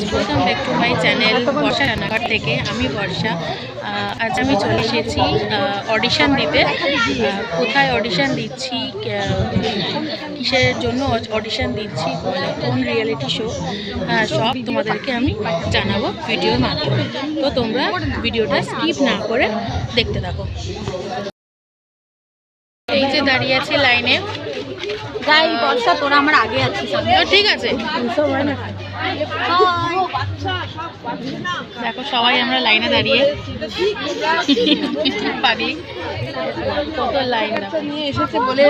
Welcome back to my channel Barsha রান্নাঘর থেকে। আমি বর্ষা। আজ আমি চলে এসেছি অডিশন দিতে। কোথায় অডিশন দিচ্ছি, কিসের জন্য অডিশন দিচ্ছি, কোন রিয়েলিটি শো, সব তোমাদেরকে আমি জানাবো ভিডিওর মাধ্যমে। তো তোমরা ভিডিওটা স্কিপ না করে দেখতে থাকো। এই যে দাঁড়িয়ে আছে লাইনে, বর্ষা তোরা আমার আগে আছিস। ঠিক আছে, দেখো সবাই আমরা লাইনে দাঁড়িয়ে পাগলি কত লাইন নিয়ে এসেছে বলে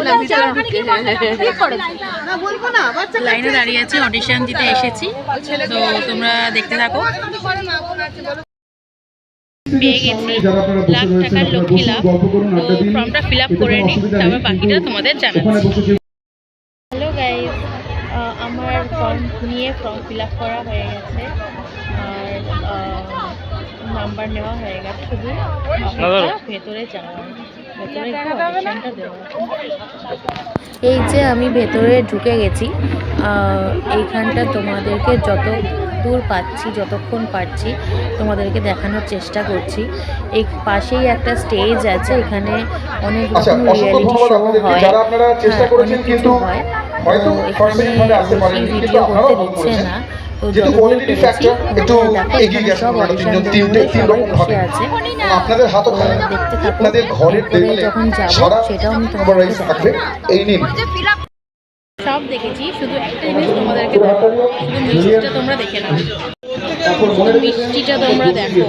লাইনে দাঁড়িয়ে আছি, অডিশন দিতে এসেছি। তো তোমরা দেখতে থাকো। পেয়ে গেছি লাখ টাকার লক্ষ্মী লাভ। তো ফর্মটা ফিল আপ করে নিই, তারপর বাকিটা তোমাদের জানাচ্ছি। হ্যালো গাইজ, আমার ফর্ম ফিল আপ করা হয়ে গেছে আর নাম্বার নেওয়া হয়ে গেছে। শুধু ভেতরে যাওয়া, ভেতরে অডিশনটা দেওয়া। এই যে আমি ভেতরে ঢুকে গেছি। এইখানটা তোমাদেরকে যত দূর পাচ্ছি, যতক্ষণ পারছি তোমাদেরকে দেখানোর চেষ্টা করছি। এই পাশেই একটা স্টেজ আছে, এখানে অনেক রকম রিয়েলিটি শো হয়, অনেক কিছু হয়। তো এখানে ভিডিও করতে দিচ্ছে না, তো যতদূর পেরেছি দেখো এখানে সব অডিশন সবাই বসে আছে। দেখতে থাকো, এরপরে যখন যাবো সেটাও আমি তোমাদেরকে দেখাবো। সব দেখেছি, শুধু একটা জিনিস তোমাদেরকে দেখাবো, শুধু মিষ্টিটা তোমরা দেখে নাও। মিষ্টিটা তোমরা দেখো।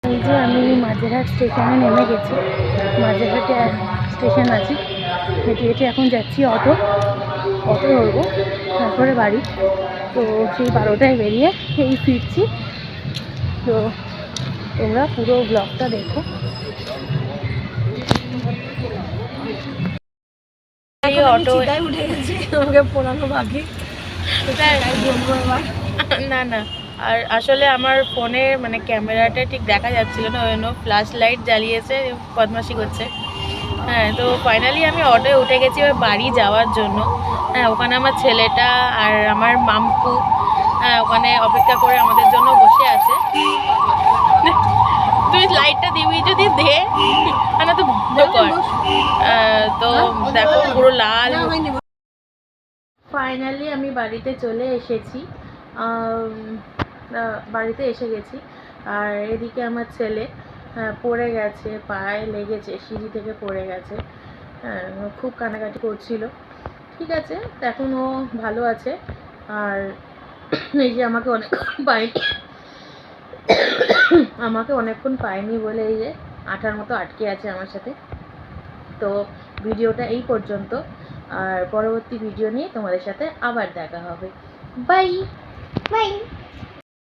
এই যে আমি মাঝেরহাট স্টেশনে নেমে গেছি। মাঝেরহাটে স্টেশন আছে, হেঁটে হেঁটে এখন যাচ্ছি অটো ধরবো, তারপরে বাড়ি। তো সেই 12টায় বেরিয়ে এই ফিরছি। তো তোমরা পুরো ব্লগটা দেখো। অটো উঠে গেছি, আমাকে পোড়ানো বাকি না না। আর আসলে আমার ফোনে মানে ক্যামেরাটা ঠিক দেখা যাচ্ছিল না, ওই জন্য ফ্ল্যাশ লাইট জ্বালিয়েছে, বদমাশি করছে। হ্যাঁ, তো ফাইনালি আমি অটোয় উঠে গেছি বাড়ি যাওয়ার জন্য। হ্যাঁ, ওখানে আমার ছেলেটা আর আমার মাম্পু ওখানে অপেক্ষা করে আমাদের জন্য বসে আছে। তুই লাইটটা দিবি যদি দে, না তো বন্ধ কর। তো দেখো পুরো লাল। ফাইনালি আমি বাড়িতে চলে এসেছি, বাড়িতে এসে গেছি। আর এদিকে আমার ছেলে পড়ে গেছে, পায়ে লেগেছে, সিঁড়ি থেকে পড়ে গেছে। খুব কান্নাকাটি করছিল। ঠিক আছে, এখন ও ভালো আছে। আর এই যে আমাকে অনেকক্ষণ পায়নি বলে এই যে আঠার মতো আটকে আছে আমার সাথে। তো ভিডিওটা এই পর্যন্ত, আর পরবর্তী ভিডিও নিয়ে তোমাদের সাথে আবার দেখা হবে। Bye bye.